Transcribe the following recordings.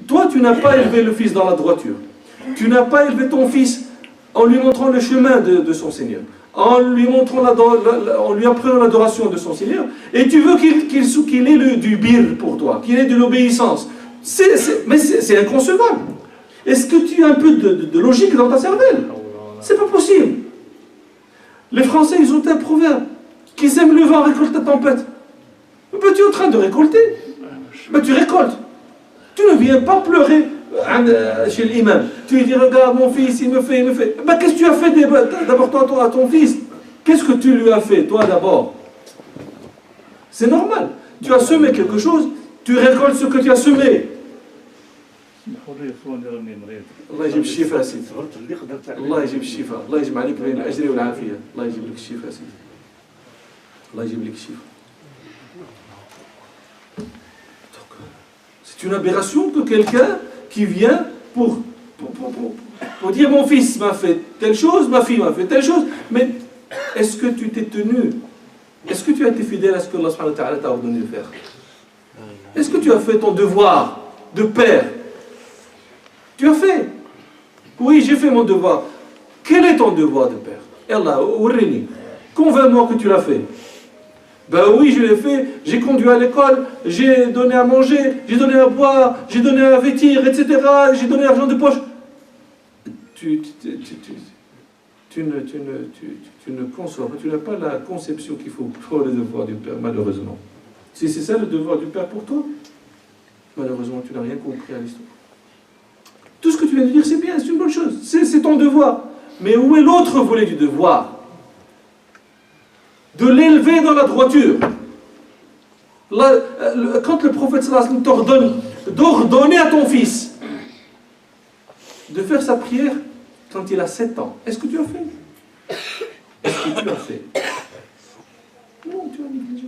Toi, tu n'as pas élevé le fils dans la droiture. Tu n'as pas élevé ton fils en lui montrant le chemin de son Seigneur, en lui apprenant l'adoration de son Seigneur, et tu veux qu'il ait du bir pour toi, qu'il ait de l'obéissance. Mais c'est inconcevable. Est-ce que tu as un peu de logique dans ta cervelle? C'est pas possible. Les Français, ils ont un proverbe qui sème le vent, récolte la tempête. Mais tu es en train de récolter. Mais tu récoltes. Tu ne viens pas pleurer chez l'imam. Tu lui dis, regarde mon fils, il me fait. Ben, qu'est-ce que tu as fait d'abord toi à ton fils? Qu'est-ce que tu lui as fait, toi d'abord? C'est normal. Tu as semé quelque chose, tu récoltes ce que tu as semé. الله يجيب الشفاء سيدي. الله يجيب الشفاء. الله يجمع عليك بين الأجر والعافية. الله يجيب لك الشفاء سيدي. الله يجيب لك الشفاء. C'est une aberration que quelqu'un qui vient pour dire mon fils m'a fait telle chose, ma fille m'a fait telle chose, mais est-ce que tu t'es tenu? Est-ce que tu as été fidèle à ce que Allah subhanahu wa ta'ala t'a ordonné de faire? Est-ce que tu as fait ton devoir de père? Tu as fait? Oui, j'ai fait mon devoir. Quel est ton devoir de père? Allah, convainc-moi que tu l'as fait. Ben oui, je l'ai fait, j'ai conduit à l'école, j'ai donné à manger, j'ai donné à boire, j'ai donné à vêtir, etc. J'ai donné l'argent de poche. Tu ne conçois pas, tu n'as pas la conception qu'il faut pour le devoir du père, malheureusement. Si c'est ça le devoir du père pour toi, malheureusement, tu n'as rien compris à l'histoire. Tout ce que tu viens de dire, c'est bien, c'est une bonne chose, c'est ton devoir. Mais où est l'autre volet du devoir? De l'élever dans la droiture. Quand le prophète t'ordonne d'ordonner à ton fils de faire sa prière quand il a 7 ans, est-ce que tu as fait? Est-ce que tu as fait? Non, tu as négligé.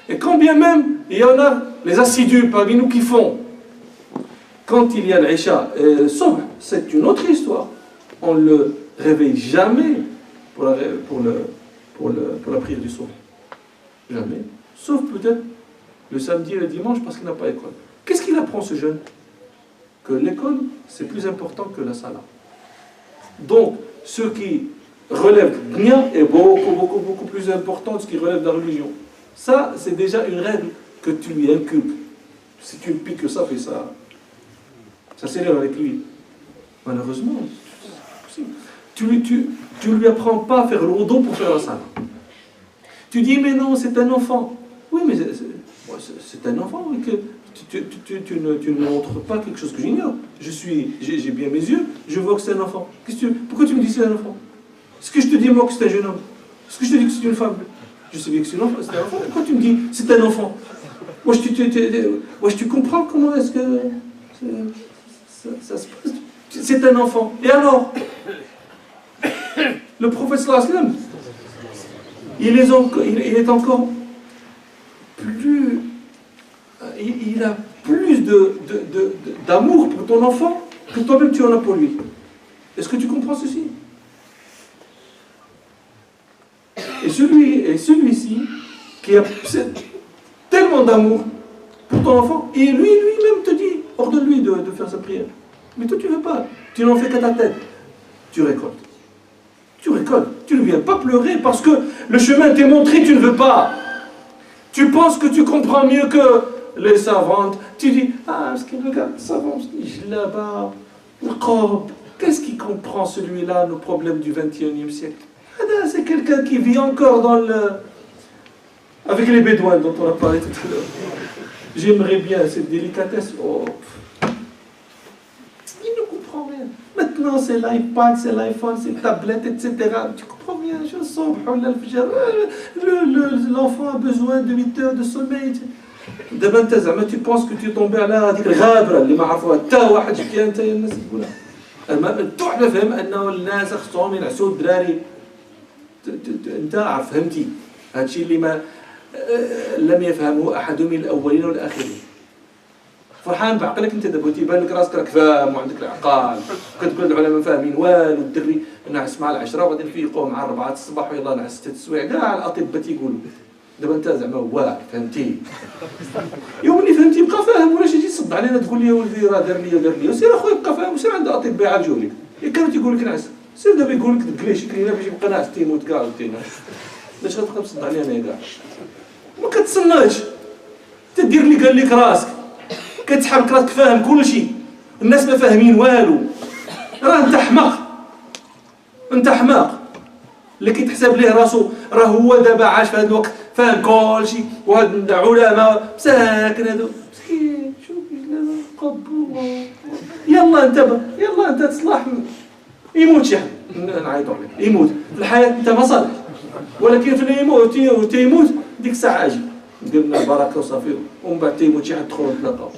Et quand bien même, il y en a les assidus parmi nous qui font, quand il y a l'Isha et le Subh, c'est une autre histoire. On ne le réveille jamais pour la prière du Subh. Jamais. Sauf peut-être le samedi et le dimanche parce qu'il n'a pas école. Qu'est-ce qu'il apprend ce jeune? Que l'école, c'est plus important que la salat. Donc, ce qui relève bien est beaucoup plus important que ce qui relève de la religion. Ça, c'est déjà une règle que tu lui inculques. Si tu ne piques que ça, fais ça. Ça s'élève avec lui. Malheureusement, tu lui apprends pas à faire le wudu pour faire la salat. Tu dis, mais non, c'est un enfant. Oui, mais c'est un enfant, oui, que tu ne montres pas quelque chose que j'ignore. J'ai bien mes yeux, je vois que c'est un enfant. Pourquoi tu me dis que c'est un enfant? Est-ce que je te dis, moi, que c'est un jeune homme? Est-ce que je te dis que c'est une femme? Je sais bien que c'est un enfant. Pourquoi tu me dis c'est un enfant? Moi, tu comprends comment est-ce que ça se passe? C'est un enfant. Et alors? Le prophète sallallahu alayhi wa sallam, il est encore plus... Il a plus d'amour pour ton enfant que toi-même tu en as pour lui. Est-ce que tu comprends ceci? Et celui-ci, qui a tellement d'amour pour ton enfant, et lui-même te dit, ordonne-lui de faire sa prière. Mais toi tu ne veux pas, tu n'en fais qu'à ta tête. Tu récoltes. Tu ne viens pas pleurer parce que le chemin t'est montré, tu ne veux pas. Tu penses que tu comprends mieux que les savantes. Tu dis, parce qu'il regarde le savant, là-bas, qu'est-ce qu'il comprend celui-là, nos problèmes du XXIe siècle? C'est quelqu'un qui vit encore avec les Bédouins dont on a parlé tout à l'heure. J'aimerais bien cette délicatesse. Oh. Il ne comprend rien. Maintenant, c'est l'iPad, c'est l'iPhone, c'est tablette, etc. Tu comprends rien. Je sens, l'enfant a besoin de 8 heures de sommeil. D'abord, tu penses que tu es tombé à la غابرة اللي ما عرفوها حتى واحد كي أنت الناس يقولها. أنا فهم أنه الناس خصهم ينعسوا الدراري. أنت فهمتي هذا الشيء اللي ما لم يفهمه أحد من الأولين والآخرين. فرحان بعقلك انت دابا تيبان لك راسك راك فاهم وعندك العقل كتقول العلماء فاهمين والو الدري نعس مع 10 وغادي نفيقوه مع 4 الصباح ويلا نعس 6 السوايع كاع الاطباء تيقولوا دابا انت زعما واعر فهمتي يوم اللي فهمتي بقى فاهم ولاش تجي تصد علينا تقول لي يا ولدي راه دار لي سير اخويا بقى فاهم وسير عند اطباء يعالجوا لك. كانوا تيقول لك نعس سير دابا يقول لك دكليشي كاينه باش يبقى ناعس تيموت كاع وتينا. علاش غتبقى تصد علينا كاع؟ ما كتصناش تدير اللي قال لك راسك كتحرك راسك فاهم كلشي. الناس ما فاهمين والو. راه انت حماق اللي كيتحسب ليه راسو راه هو دابا عاش في هذا الوقت فاهم كلشي. وهاد العلماء مساكن هادو مسكين شوف قبو يلا انت تصلح يموت شي حد نعيطوا عليه يموت في الحياه انت ما صالح. ولكن في اللي يموت ديك الساعه اجي قلنا البركه وصافي ومن بعد تيموت شي حد تدخلوا نتلاقاو.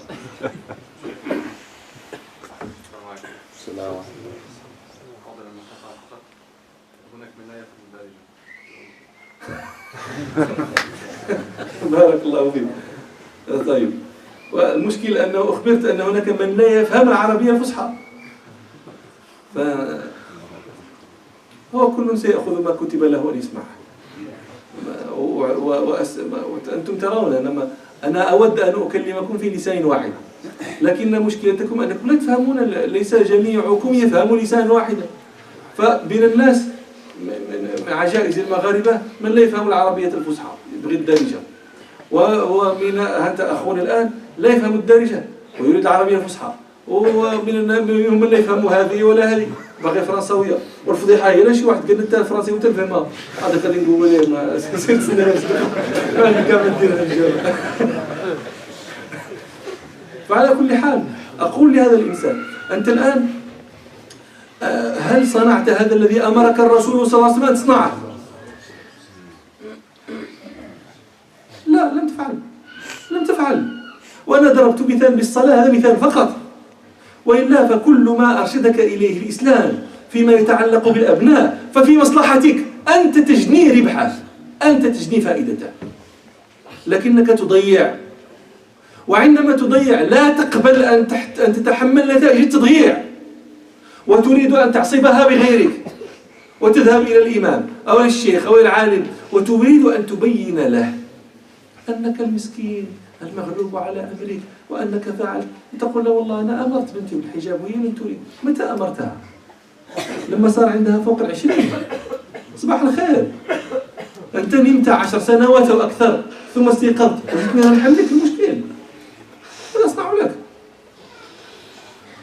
السلام بارك الله فيك. طيب والمشكلة أنه أخبرت أن هناك من لا يفهم العربية الفصحى. هو كل سيأخذ ما كتب له أن يسمع. وأنتم ترون أنا أود أن أكلمكم في لسان واحد، لكن مشكلتكم أنكم لا تفهمون. ليس جميعكم يفهم لسان واحدا. فبين الناس من عجائز المغاربة من لا يفهم العربية الفصحى يبغي الدارجة، ومن أنت أخونا الآن لا يفهم الدارجة ويريد العربية الفصحى، ومنهم من لا يفهم هذه ولا هذه باغي فرنساوية. والفضيحة هي شي واحد قال لي انت الفرنسي وانت تفهمها هذا خلينا نقول له ما كامل ندير. فعلى كل حال أقول لهذا الإنسان أنت الآن هل صنعت هذا الذي أمرك الرسول صلى الله عليه وسلم أن تصنعه؟ لا لم تفعل. وأنا ضربت مثال بالصلاة، هذا مثال فقط. وإلا فكل ما أرشدك إليه الإسلام فيما يتعلق بالأبناء ففي مصلحتك. أنت تجني ربحه، أنت تجني فائدته، لكنك تضيع. وعندما تضيع لا تقبل أن تتحمل نتائج التضييع، وتريد أن تعصبها بغيرك وتذهب إلى الإمام أو الشيخ أو العالم وتريد أن تبين له أنك المسكين المغلوب على أمرك وأنك فعلت. تقول له والله أنا أمرت بنتي بالحجاب وهي لم تريد. متى أمرتها؟ لما صار عندها فوق 20. صباح الخير، أنت نمت 10 سنوات أو أكثر ثم استيقظت قلت لي نحل لك المشكل. ماذا أصنع لك؟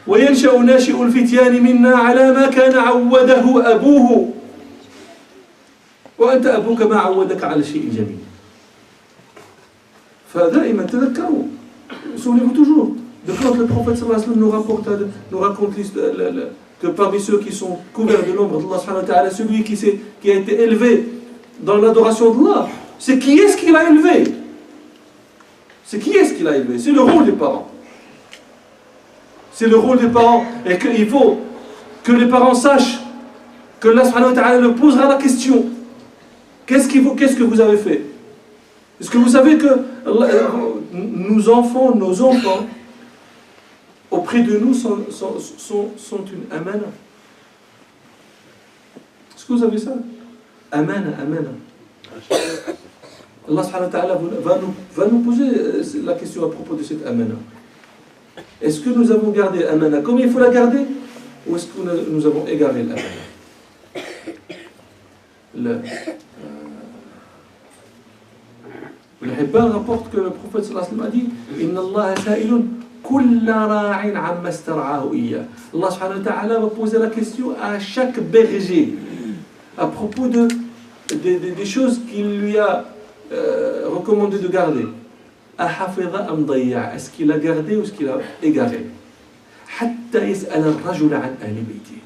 وينشأ ناشئ الفتيان منا على ما كان عوده أبوه، وأنت أبوك ما عودك على شيء جميل. فدائما تذكروا souvenez-vous toujours de quand le prophète sallallahu alayhi wa sallam nous raconte que parmi ceux qui sont couverts de l'ombre d'Allah subhanahu wa ta'ala, celui qui a été élevé dans l'adoration d'Allah, c'est qui est-ce qu'il a élevé? C'est qui est-ce qu'il a élevé? C'est le rôle des parents. C'est le rôle des parents, et qu'il faut que les parents sachent que Allah subhanahu wa ta'ala leur posera la question. Qu'est-ce que vous avez fait? Est-ce que vous savez que nos enfants auprès de nous sont une amana? Est-ce que vous avez ça? Amana. Allah subhanahu wa ta'ala va nous poser la question à propos de cette amana. Est-ce que nous avons gardé amana comme il faut la garder, ou est-ce que nous avons égaré l'amana? Le Hibban rapporte que le prophète sallallahu alayhi wa sallam a dit Inna Allah sa'ilun kulla ra'in amma star'ahu iyya. Allah subhanahu wa ta'ala va poser la question à chaque berger à propos des choses qu'il lui a recommandé de garder. Ahafidha am dayya, est-ce qu'il a gardé ou est-ce qu'il a égaré? Hatta yas'al ar-rajul an ahli bayti,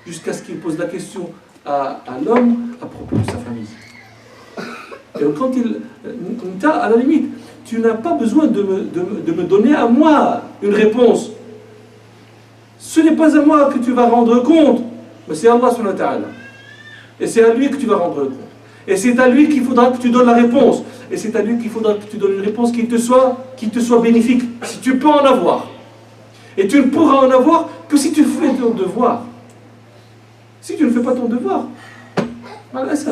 jusqu'à ce qu'il pose la question à l'homme à propos de sa famille. Et quand à la limite, tu n'as pas besoin de me donner à moi une réponse. Ce n'est pas à moi que tu vas rendre compte, mais c'est Allah subhanahu wa ta'ala. Et c'est à lui que tu vas rendre compte. Et c'est à lui qu'il faudra que tu donnes la réponse. Et c'est à lui qu'il faudra que tu donnes une réponse qui te soit bénéfique, si tu peux en avoir. Et tu ne pourras en avoir que si tu fais ton devoir. Si tu ne fais pas ton devoir, voilà ça.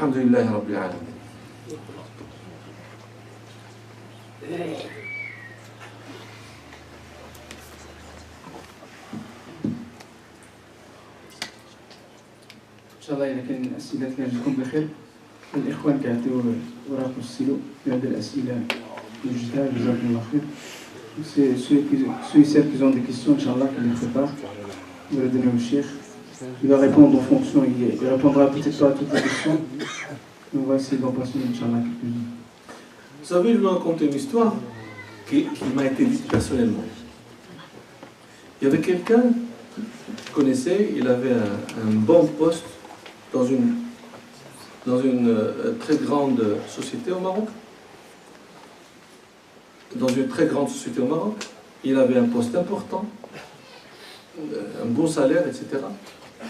Walhamdulillahi Rabbil Alamin. إن شاء الله إذا كان أسئلة كنجيكم بخير. الإخوان كيعطيو وراق السيلو في هذه الأسئلة وجدها جزاكم الله خير. Ceux et celles qui ont des questions, Inch'Allah, qu'ils les préparent. On va les donner au Cheikh. Il va répondre en fonction, il répondra peut-être pas à toutes les questions. Mais on va essayer d'en passer, Inch'Allah, quelques-unes. Vous savez, je vais raconter une histoire qui m'a été dite personnellement. Il y avait quelqu'un que je connaissais, il avait un bon poste dans une très grande société au Maroc. Dans une très grande société au Maroc. Il avait un poste important, un bon salaire, etc.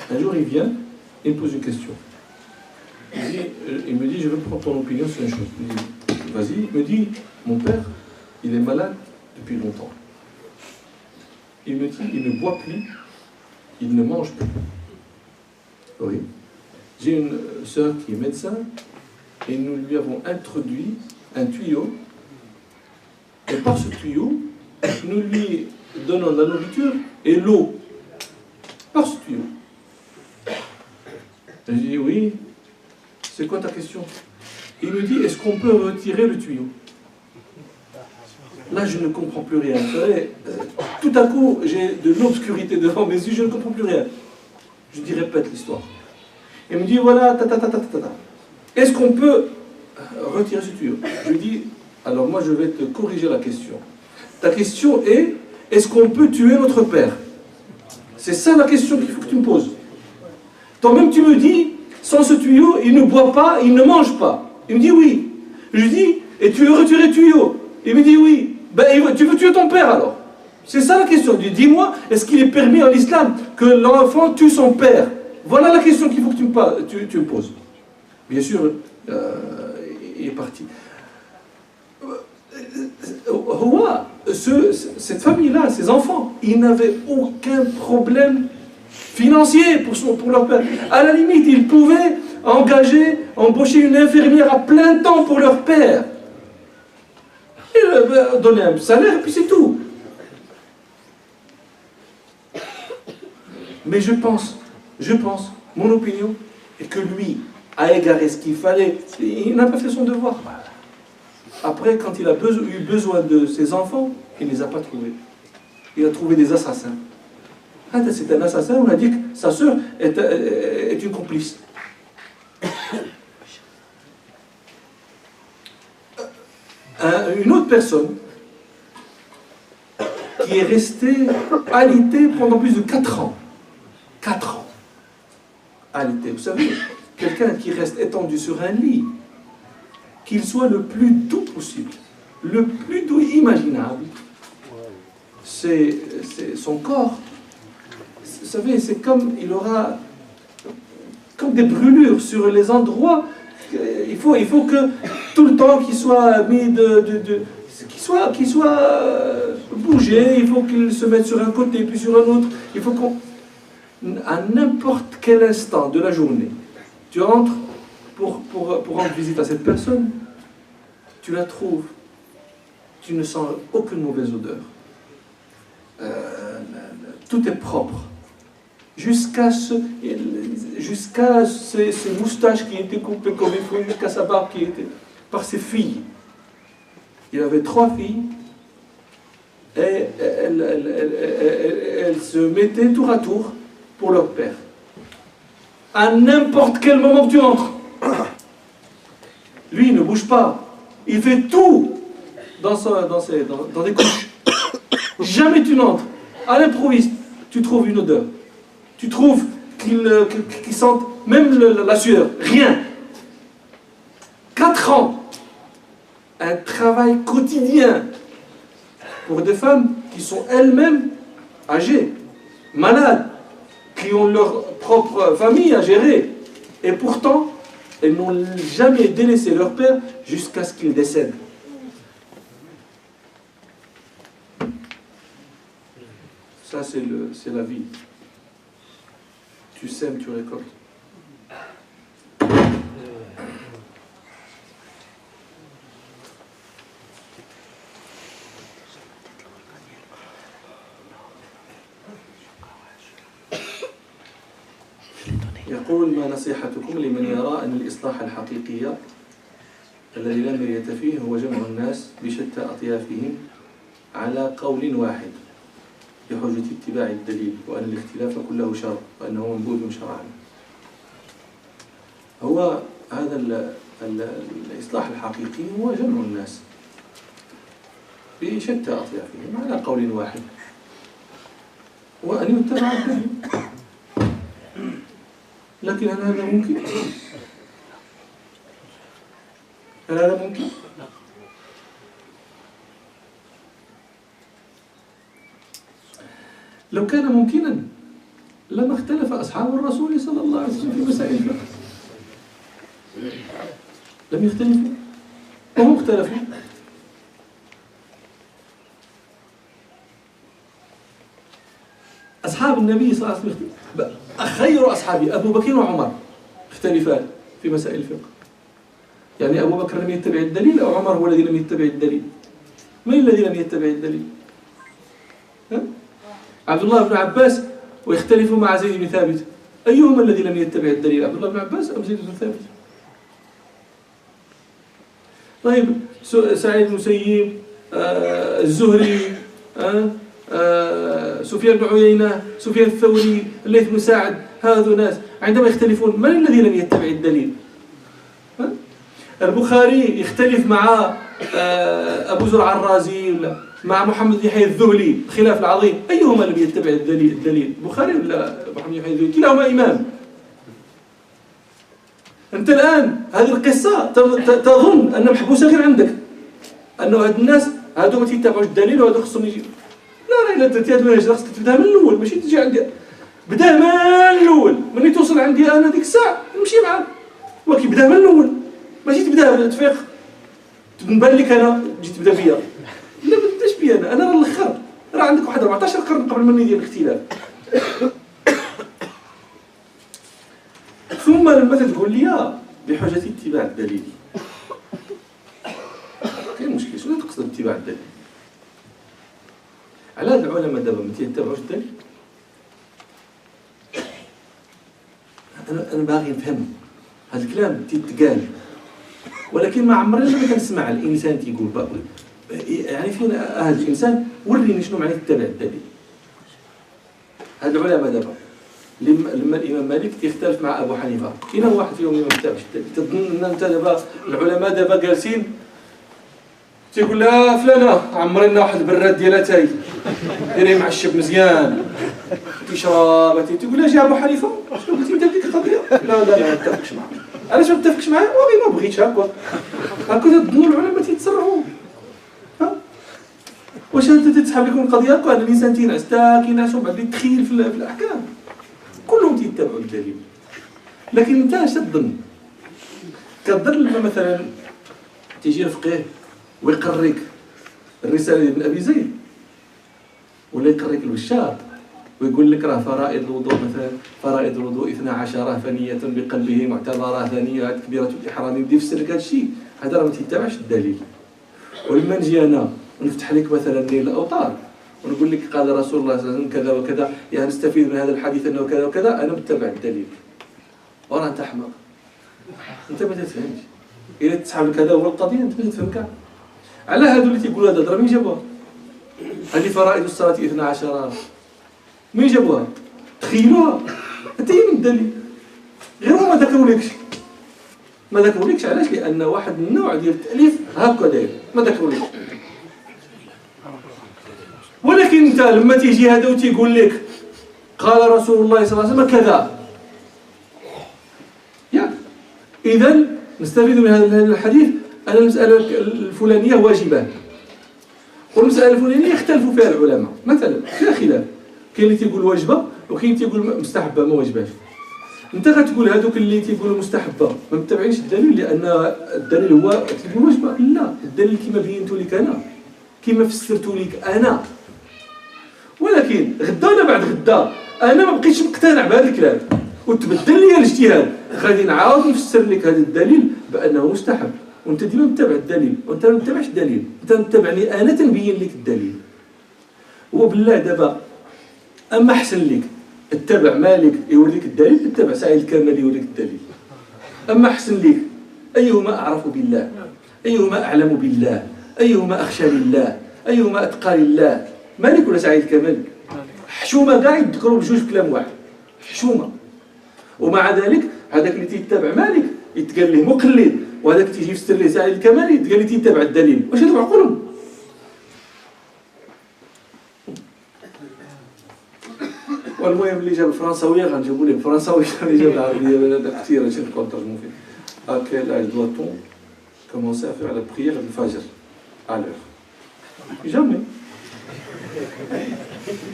Un jour, il vient, il me pose une question. Il me dit, je veux prendre ton opinion sur une chose. Il me dit, vas-y. Il me dit, mon père, il est malade depuis longtemps. Il me dit, il ne boit plus, il ne mange plus. Oui. J'ai une sœur qui est médecin et nous lui avons introduit un tuyau. Et par ce tuyau, nous lui donnons la nourriture et l'eau. Par ce tuyau. Je dis, oui, c'est quoi ta question? Il me dit, est-ce qu'on peut retirer le tuyau? Là, je ne comprends plus rien. Vous savez, tout à coup, j'ai de l'obscurité devant mes yeux, je ne comprends plus rien. Je dis, répète l'histoire. Il me dit, voilà, est-ce qu'on peut retirer ce tuyau? Je lui dis, alors moi, je vais te corriger la question. Ta question est, est-ce qu'on peut tuer notre père? C'est ça la question qu'il faut que tu me poses. Toi-même, tu me dis, sans ce tuyau, il ne boit pas, il ne mange pas. Il me dit oui. Je lui dis, et tu veux retirer le tuyau? Il me dit oui. Ben, tu veux tuer ton père alors? C'est ça la question. Dis-moi, est-ce qu'il est permis en islam que l'enfant tue son père? Voilà la question qu'il faut que tu me poses. Bien sûr, il est parti. Cette famille-là, ces enfants, ils n'avaient aucun problème financier pour leur père. À la limite, ils pouvaient embaucher une infirmière à plein temps pour leur père. Et donner un salaire, et puis c'est tout. Mais je pense, mon opinion est que lui a égaré ce qu'il fallait. Il n'a pas fait son devoir. Après, quand il a eu besoin de ses enfants, il ne les a pas trouvés. Il a trouvé des assassins. C'est un assassin, on a dit que sa sœur est une complice. Une autre personne qui est restée alitée pendant plus de 4 ans. 4 ans. Alitée. Vous savez, quelqu'un qui reste étendu sur un lit, qu'il soit le plus doux possible, le plus doux imaginable, c'est son corps. Vous savez, c'est comme il aura comme des brûlures sur les endroits. Il faut que tout le temps qu'il soit mis qu'il soit bougé. Il faut qu'il se mette sur un côté puis sur un autre. Il faut à n'importe quel instant de la journée, tu entres pour rendre visite à cette personne, tu la trouves, tu ne sens aucune mauvaise odeur. Tout est propre. Jusqu'à ces moustaches qui étaient coupées comme il faut, jusqu'à sa barbe qui était par ses filles. Il avait 3 filles et elles se mettaient tour à tour pour leur père. À n'importe quel moment que tu entres, lui il ne bouge pas. Il fait tout dans des couches. Jamais tu n'entres. À l'improviste, tu trouves une odeur. Tu trouves qu'ils sentent même la sueur. Rien. 4 ans. Un travail quotidien pour des femmes qui sont elles-mêmes âgées, malades, qui ont leur propre famille à gérer. Et pourtant, elles n'ont jamais délaissé leur père jusqu'à ce qu'il décède. Ça, c'est la vie. Tu sèmes, tu récoltes. يقول: ما نصيحتكم لمن يرى أن الإصلاح الحقيقي الذي لا مرية فيه هو جمع الناس بشتى أطيافهم على قول واحد بحجة اتباع الدليل، وأن الاختلاف كله شر وأنه منبوذ شرعا؟ هو هذا الإصلاح الحقيقي هو جمع الناس بشتى أطيافهم على قول واحد وأن يتبع الدليل. لكن هل هذا ممكن؟ هل هذا ممكن؟ لو كان ممكنا لما اختلف أصحاب الرسول صلى الله عليه وسلم في مسائل الفقه. لم يختلفوا وهم اختلفوا. أصحاب النبي صلى الله عليه وسلم خير أصحابه أبو بكر وعمر اختلفان في مسائل الفقه. يعني أبو بكر لم يتبع الدليل أو عمر هو الذي لم يتبع الدليل؟ من الذي لم يتبع الدليل؟ عبد الله بن عباس ويختلف مع زيد بن ثابت، أيهما الذي لم يتبع الدليل؟ عبد الله بن عباس أو زيد بن ثابت؟ طيب سعيد بن مسيب، الزهري، سفيان بن عيينة، سفيان الثوري، الليث بن سعد، هذو ناس عندما يختلفون من الذي لم يتبع الدليل؟ البخاري يختلف مع أبو زرع الرازي ولا مع محمد بن يحيى الذهلي الخلاف العظيم، أيهما لم يتبع الدليل؟ البخاري ولا محمد بن يحيى الذهلي؟ كلاهما إمام. أنت الآن هذه القصة تظن أن محبوسة غير عندك، أنه هاد الناس هادو ما تيتبعوش الدليل وهادو خصهم يجي. لا إلا درتي هاد المنهج خصك تبدا من الأول، ماشي تجي عندي بدا من الأول. ملي توصل عندي أنا ديك الساعة نمشي معاك، ولكن بدا من الأول، ماشي تبدا بالتفيق تبان لك أنا تجي تبدا بيا. لا ما تبداش بيا أنا راه الآخر، راه عندك واحد 14 قرن قبل مني ديال الاختلاف. ثم لما تقول لي بحجة اتباع الدليل، كاين مشكل. شنو تقصد باتباع الدليل؟ على هاد العلماء دابا ما تيتبعوش الدليل. انا باغي نفهم هذا الكلام تيتقال، ولكن ما عمرنا ما كنسمع الانسان تيقول يعني فين هذا الانسان وريني شنو معنى تتبع الدليل. هاد العلماء دابا لما الامام مالك يختلف مع ابو حنيفه، كاين واحد فيهم اللي ما كتبش الدليل. تظن ان انت دابا العلماء دابا جالسين تيقول لها فلانه عمري لنا واحد البراد ديال اتاي دايرين معشب مزيان تيشرب تيقول لها جا ابو حنيفه شنو قلتي انت ديك القضيه؟ لا ما نتفقش معاه. علاش ما نتفقش معاه؟ وغير ما بغيتش هكا تظنوا العلماء تيتصرفوا. واش انت تتسحب لكم القضيه هكا؟ ان الانسان تينعس حتى كينعس وبعد يتخيل في الاحكام. كلهم تيتبعوا الدليل. لكن انت اش تظن؟ كتظن لما مثلا تيجي الفقيه ويقريك الرساله ابن ابي زيد، ولا يقريك البشار ويقول لك راه فرائض الوضوء مثلا فرائض الوضوء 12 فنيه بقلبه معتبره ثانيه كبيره الاحرام، يبدا يفسر لك هذا الشيء، هذا راه ما تيتبعش الدليل. ولما نجي انا ونفتح لك مثلا نيل الاوطار ونقول لك قال رسول الله صلى الله عليه وسلم كذا وكذا، يعني نستفيد من هذا الحديث انه كذا وكذا، انا متبع الدليل. وراه انت احمق، انت ما تفهمش. الا تسحب لك هذا هو القضيه انت ما تفهم كاع. على هادو اللي تيقولوا هذا مين جابوها؟ هذه فرائض الصلاه 12 مين جابوها؟ تخيلوها انت هي من الدليل، غير ما ذكرولكش. علاش؟ لان واحد من النوع ديال التاليف هكا داير ما ذكرولكش. ولكن انت لما تيجي هذا وتيقول لك قال رسول الله صلى الله عليه وسلم كذا، اذا نستفيد من هذا الحديث ان المساله الفلانيه واجبه، والمساله الفلانيه يختلفوا فيها العلماء، مثلا فيها خلاف، كاين اللي تيقول واجبه وكاين تيقول مستحبه ما واجباش. انت غتقول هذوك اللي تيقولوا مستحبه ما متبعينش الدليل، لان الدليل هو تيقول واجبه. لا، الدليل كما بينت لك انا، كما فسرت لك انا. ولكن غدا ولا بعد غدا انا ما بقيتش مقتنع بهذا الكلام وتبدل لي الاجتهاد، غادي نعاود نفسر لك هذا الدليل بانه مستحب، وانت ديما متبع الدليل وانت ما متبعش الدليل، انت متبعني انا تنبين لك الدليل. وبالله دابا اما احسن لك اتبع مالك يوريك الدليل، اتبع سعيد الكمال يوريك الدليل. أما أحسن لك أيهما أعرف بالله، أيهما أعلم بالله، أيهما أخشى لله، أيهما أتقى لله، مالك ولا سعيد الكمال؟ حشومة كاع يذكروا بجوج كلام واحد، حشومة. ومع ذلك هذاك اللي تيتبع مالك يتقال له مقلد، وهذاك تيجي يفسر له سعيد الكمال يتقال له تيتبع الدليل. واش هادو عقولهم؟ والمهم اللي جاب الفرنساوية غنجيبو ليه الفرنساوية، اللي جاب العربية كثير هادشي نبقاو نترجمو فيه. À quel âge doit-on commencer à faire la prière du Fajr? À l'heure. Jamais.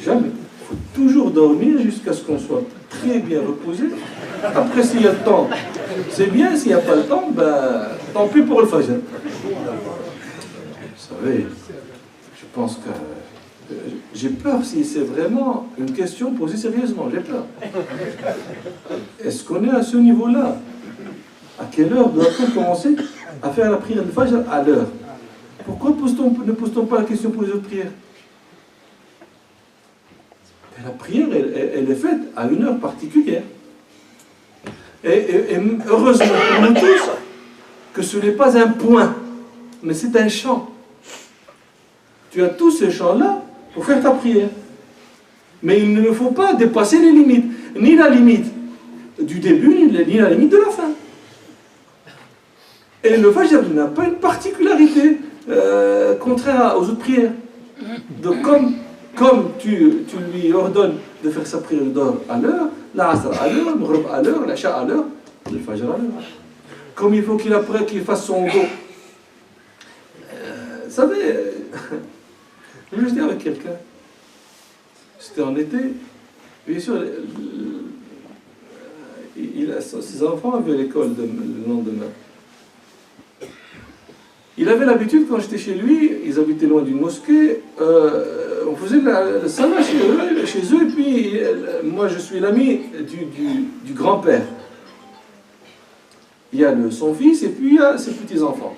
Jamais. Il faut toujours dormir jusqu'à ce qu'on soit très bien reposé. Après, s'il y a le temps, c'est bien. S'il n'y a pas le temps, ben, tant pis pour le Fajr. Vous savez, je pense que j'ai peur si c'est vraiment une question posée sérieusement. J'ai peur. Est-ce qu'on est à ce niveau-là? À quelle heure doit-on commencer à faire la prière de Fajr? À l'heure. Pourquoi ne pose-t-on pas la question pour les autres prières? Et la prière, elle est faite à une heure particulière. Et heureusement pour nous tous que ce n'est pas un point, mais c'est un champ. Tu as tous ces champs-là pour faire ta prière. Mais il ne faut pas dépasser les limites, ni la limite du début, ni la limite de la fin. Et le Fajr n'a pas une particularité contraire aux autres prières. Donc comme tu lui ordonnes de faire sa prière d'or à l'heure, l'Asr à l'heure, le Maghrib à l'heure, l'Isha à l'heure, le Fajr à l'heure. Comme il faut qu'il fasse son dos. Vous savez, je dis avec quelqu'un, c'était en été, bien sûr, ses enfants avaient l'école le lendemain. Il avait l'habitude, quand j'étais chez lui, ils habitaient loin d'une mosquée, on faisait le salat chez eux, et puis moi je suis l'ami du grand-père. Il y a son fils et puis il y a ses petits-enfants.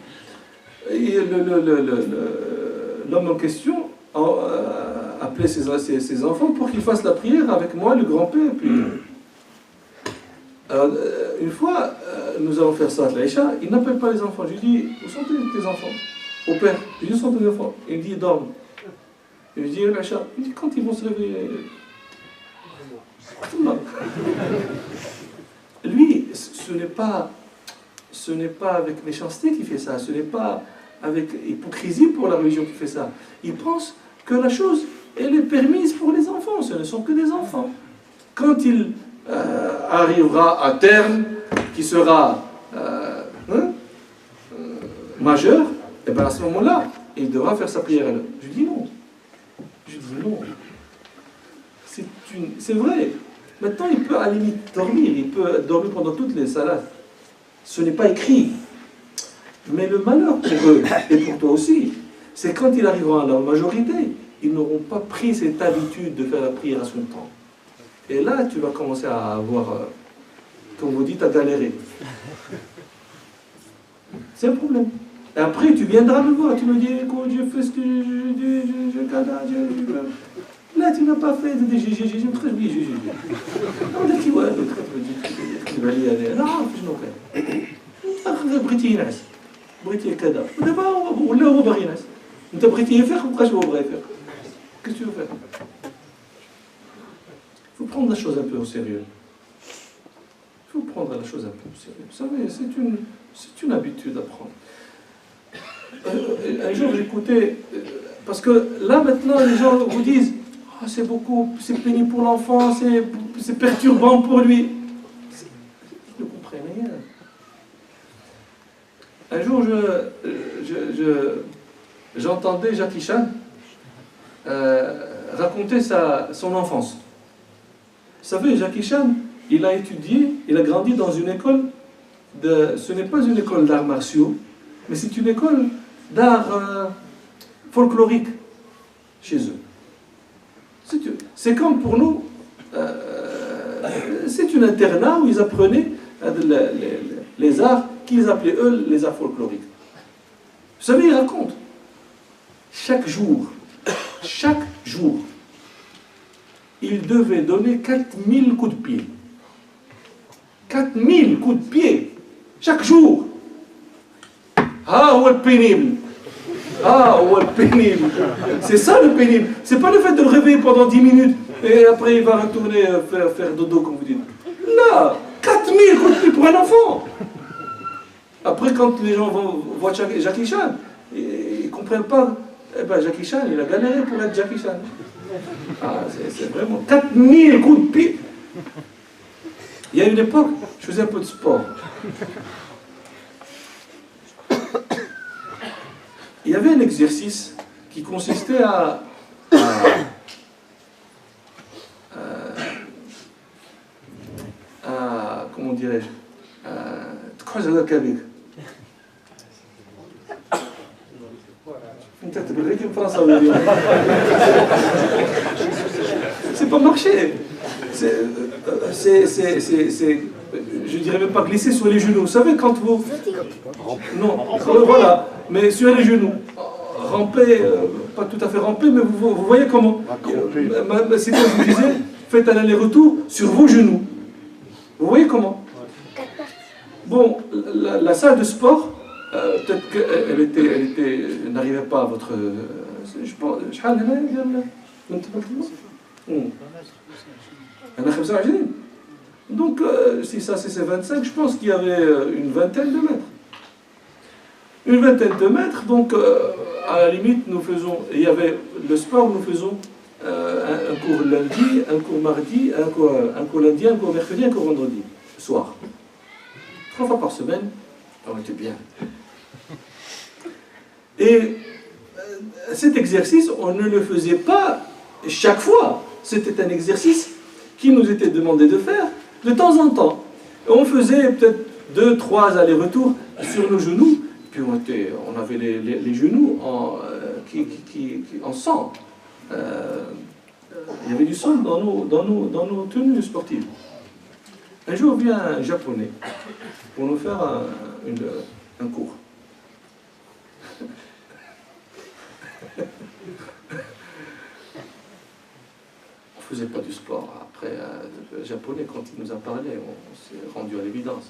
Et l'homme en question appelait ses enfants pour qu'ils fassent la prière avec moi, le grand-père. Puis, alors, une fois, nous allons faire ça à l'Aïcha, il n'appelle pas les enfants. Je lui dis, où sont tes enfants? Au père. Je lui dis, où sont tes enfants? Il me dit, ils dorment. Je lui dis, l'Aïcha. Il me dit, quand ils vont se réveiller? Lui, ce n'est pas avec méchanceté qu'il fait ça, ce n'est pas avec hypocrisie pour la religion qu'il fait ça. Il pense que la chose, elle est permise pour les enfants, ce ne sont que des enfants. Quand il arrivera à terme, qui sera majeur, et bien à ce moment-là, il devra faire sa prière à l'heure. Je dis non. Je dis non. C'est vrai. Maintenant, il peut à la limite dormir. Il peut dormir pendant toutes les salades. Ce n'est pas écrit. Mais le malheur pour eux, et pour toi aussi, c'est quand ils arriveront à la majorité, ils n'auront pas pris cette habitude de faire la prière à son temps. Et là, tu vas commencer à avoir, comme vous dites, à galérer. C'est un problème. Et après, tu viendras me voir, tu me dis, écoute, je fais ce que je là, tu n'as pas fait de j'ai très bien, non, je بغيتي ينعس بغيتي كذا ودابا ولا هو باغي ينعس انت بغيتي يفيق مابقاش هو بغا يفيق qu'est-ce que tu veux faire? Il faut prendre la chose un peu au sérieux. Il faut prendre la chose un peu au sérieux. Vous savez, c'est une habitude à prendre. Un jour j'écoutais, parce que là maintenant les gens vous disent oh, c'est beaucoup, c'est pénible pour l'enfant, c'est perturbant pour lui. Ils ne comprennent rien. Un jour j'entendais Jackie Chan raconter son enfance. Vous savez, Jackie Chan, il a étudié, il a grandi dans une école ce n'est pas une école d'arts martiaux, mais c'est une école d'art folklorique chez eux. C'est comme pour nous, c'est une internat où ils apprenaient les arts qu'ils appelaient eux les arts folkloriques. Vous savez, ils racontent chaque jour, il devait donner 4000 coups de pied. 4000 coups de pied chaque jour. Ah, ou le pénible. Ah, ou le pénible. C'est ça le pénible. C'est pas le fait de le réveiller pendant 10 minutes et après il va retourner faire dodo, comme vous dites. Là, 4000 coups de pied pour un enfant. Après, quand les gens voient Jackie Chan, ils ne comprennent pas. Eh ben, Jackie Chan, il a galéré pour être Jackie Chan. Ah, c'est vraiment 4000 coups de pied. Il y a une époque, je faisais un peu de sport. Il y avait un exercice qui consistait à comment dirais-je, c'est pas marché. Je dirais même pas glisser sur les genoux. Vous savez, quand vous... Non, voilà, mais sur les genoux. Ramper, pas tout à fait ramper, mais vous voyez comment. C'est comme je vous disais, faites un aller-retour sur vos genoux. Vous voyez comment. Bon, la salle de sport, peut-être qu'elle n'arrivait pas à votre... Je pense... Donc, si ça c'est 25, je pense qu'il y avait une vingtaine de mètres. Une vingtaine de mètres, donc à la limite, nous faisons... Il y avait le sport, nous faisons un cours lundi, un cours mardi, un cours lundi, un cours mercredi, un cours vendredi, soir. 3 fois par semaine, on était bien. Et cet exercice, on ne le faisait pas chaque fois. C'était un exercice qui nous était demandé de faire de temps en temps. On faisait peut-être 2-3 allers-retours sur nos genoux, puis on avait les genoux en sang. Il y avait du sang dans nos tenues sportives. Un jour vient un Japonais pour nous faire un cours. On ne faisait pas du sport. Après, le Japonais, quand il nous a parlé, on s'est rendu à l'évidence.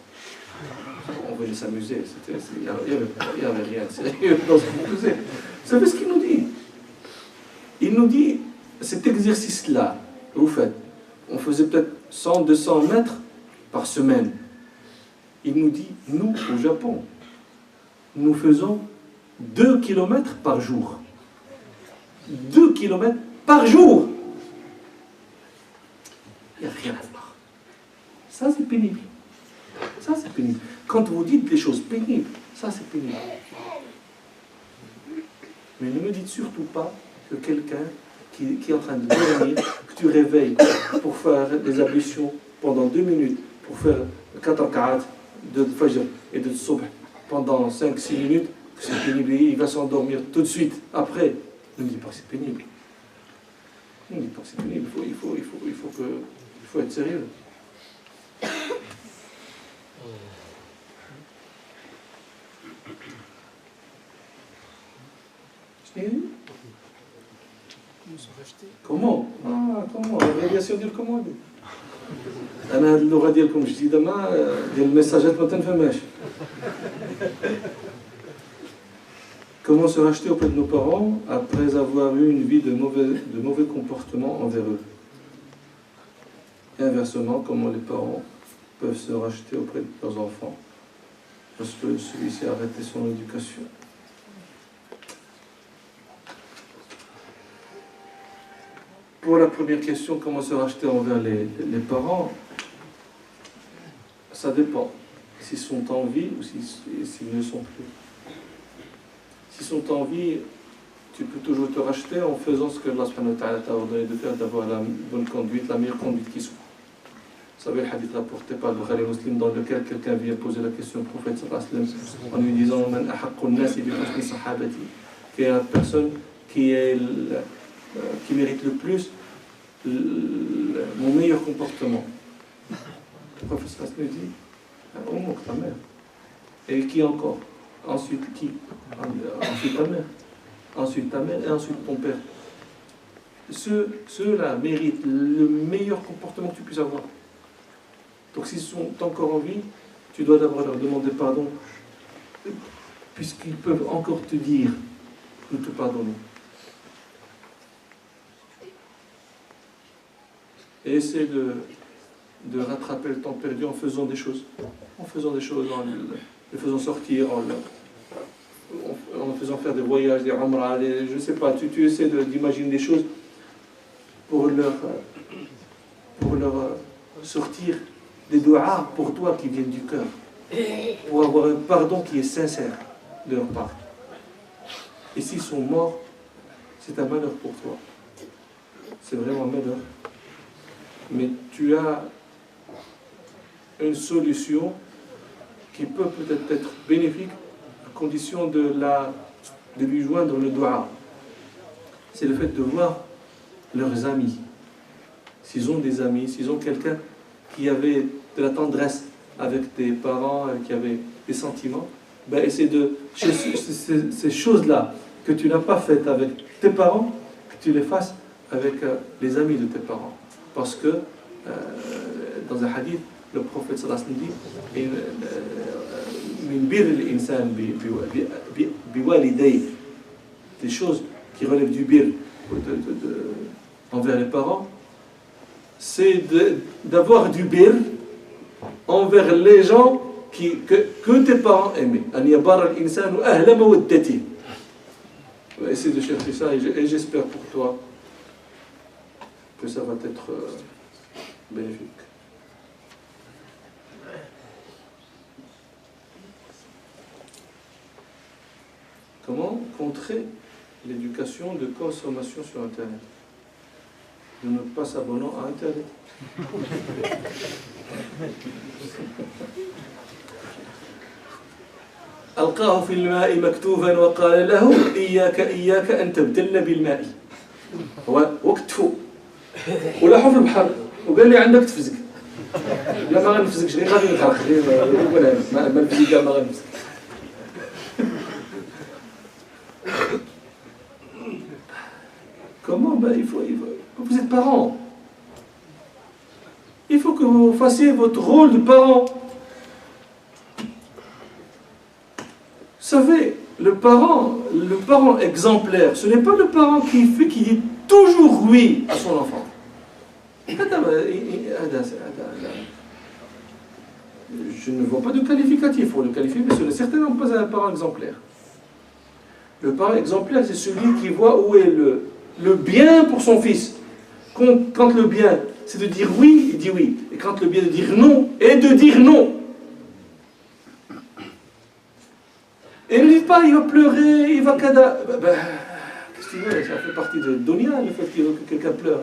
On voulait s'amuser. Il n'y avait rien de sérieux dans ce qu'on faisait. Vous savez ce qu'il nous dit? Il nous dit, cet exercice-là, vous faites, on faisait peut-être 100-200 mètres par semaine. Il nous dit, nous, au Japon, nous faisons 2 km par jour. 2 km par jour. Il n'y a rien à voir. Ça, c'est pénible. Ça, c'est pénible. Quand vous dites des choses pénibles, ça, c'est pénible. Mais ne me dites surtout pas que quelqu'un qui est en train de dormir, que tu réveilles pour faire des ablutions pendant 2 minutes, pour faire 4 rak'at de Fajr et de Subh pendant 5-6 minutes, que c'est pénible, il va s'endormir tout de suite après. Ne me dis pas que c'est pénible. Ne me dis pas que c'est pénible. Il faut être sérieux. Comment? Comment? L'abréviation ديال comment? أنا هاد اللغة ديالكم جديدة ديال الميساجات ما تنفهمهاش. Comment se racheter auprès de nos parents après avoir eu une vie de mauvais comportements envers eux? Et inversement, comment les parents peuvent se racheter auprès de leurs enfants lorsque celui-ci a arrêté son éducation? Pour la première question, comment se racheter envers les parents, ça dépend. S'ils sont en vie ou s'ils ne sont plus. S'ils sont en vie, tu peux toujours te racheter en faisant ce que Allah subhanahu wa ta'ala t'a ordonné de faire, d'avoir la bonne conduite, la meilleure conduite qui soit. Vous savez le hadith rapporté par Bukhari Muslim dans lequel quelqu'un vient poser la question au prophète sallallahu alayhi wa sallam en lui disant Man ahaqqun nasi bi husni sahabati, qui est la personne qui mérite le plus mon meilleur comportement. Le prophète sallallahu alayhi wa sallam dit ta mère. Et qui encore? Ensuite qui? Ensuite ta mère. Ensuite ta mère et ensuite ton père. ceux-là méritent le meilleur comportement que tu puisses avoir. Donc s'ils sont encore en vie, tu dois d'abord leur demander pardon, puisqu'ils peuvent encore te dire, nous te pardonnons. Et essaie de rattraper le temps perdu en faisant des choses. En les faisant sortir, en faisant faire des voyages, des umrah, je ne sais pas, tu essaies d'imaginer des choses pour leur sortir des doigts pour toi qui viennent du cœur, pour avoir un pardon qui est sincère de leur part. Et s'ils sont morts, c'est un malheur pour toi. C'est vraiment un malheur. Mais tu as une solution qui peut peut-être être bénéfique à condition de lui joindre le doigt. C'est le fait de voir leurs amis. S'ils ont des amis, s'ils ont quelqu'un qui avait de la tendresse avec tes parents, qui avait des sentiments, ben essaie de ces choses-là que tu n'as pas faites avec tes parents, que tu les fasses avec les amis de tes parents. Parce que dans un hadith, le prophète sallallahu alayhi wa sallam dit min bir al-insan biwalidayh, des choses qui relèvent du bir envers les parents, c'est d'avoir du bir envers les gens que tes parents aimaient. An yabar al-insanu ahla mawaddati. Essaye de chercher ça et j'espère pour toi que ça va être bénéfique. Comment contrer l'éducation de consommation sur Internet? De ne pas s'abonner à Internet. ألقاه في الماء مكتوفا وقال له إياك أن تبتل بالماء. هو وكتفو ولاحو في البحر وقال لي عندك تفزك. لا ما غنفزكش غير غادي نغرق غير ما نفزك ما غنفزك. Comment? Vous êtes parents. Il faut que vous fassiez votre rôle de parent. Vous savez, le parent exemplaire, ce n'est pas le parent qui dit toujours oui à son enfant. Je ne vois pas de qualificatif pour le qualifier, mais ce n'est certainement pas un parent exemplaire. Le parent exemplaire, c'est celui qui voit où est le bien pour son fils. Quand le bien, c'est de dire oui, il dit oui. Et quand le bien de dire non, et de dire non. Et ne dit pas, il va pleurer, il va kada. Qu'est-ce que tu veux? Ça fait partie de Dunya, le fait que quelqu'un pleure.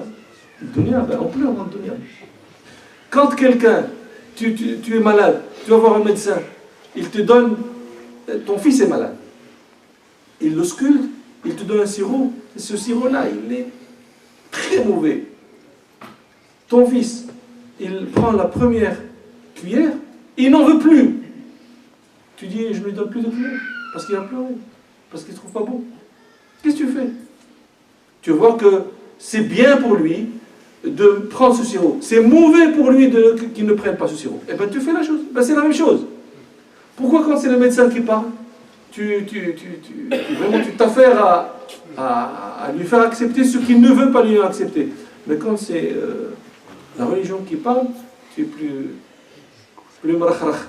Dunya, on pleure dans Dunya. Quand quelqu'un, tu es malade, tu vas voir un médecin, il te donne, ton fils est malade. Il l'ausculte, il te donne un sirop, et ce sirop-là, il est très mauvais. Ton fils, il prend la première cuillère, il n'en veut plus. Tu dis, je ne lui donne plus de cuillère, parce qu'il a pleuré, parce qu'il ne trouve pas bon. Qu'est-ce que tu fais? Tu vois que c'est bien pour lui de prendre ce sirop. C'est mauvais pour lui qu'il ne prenne pas ce sirop. Eh bien, tu fais la chose. Ben, c'est la même chose. Pourquoi quand c'est le médecin qui parle, tu t'affaires à lui faire accepter ce qu'il ne veut pas lui accepter. Mais quand c'est la religion qui parle, tu es plus marachrach.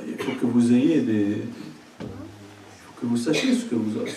Il faut que vous ayez il faut que vous sachiez ce que vous avez.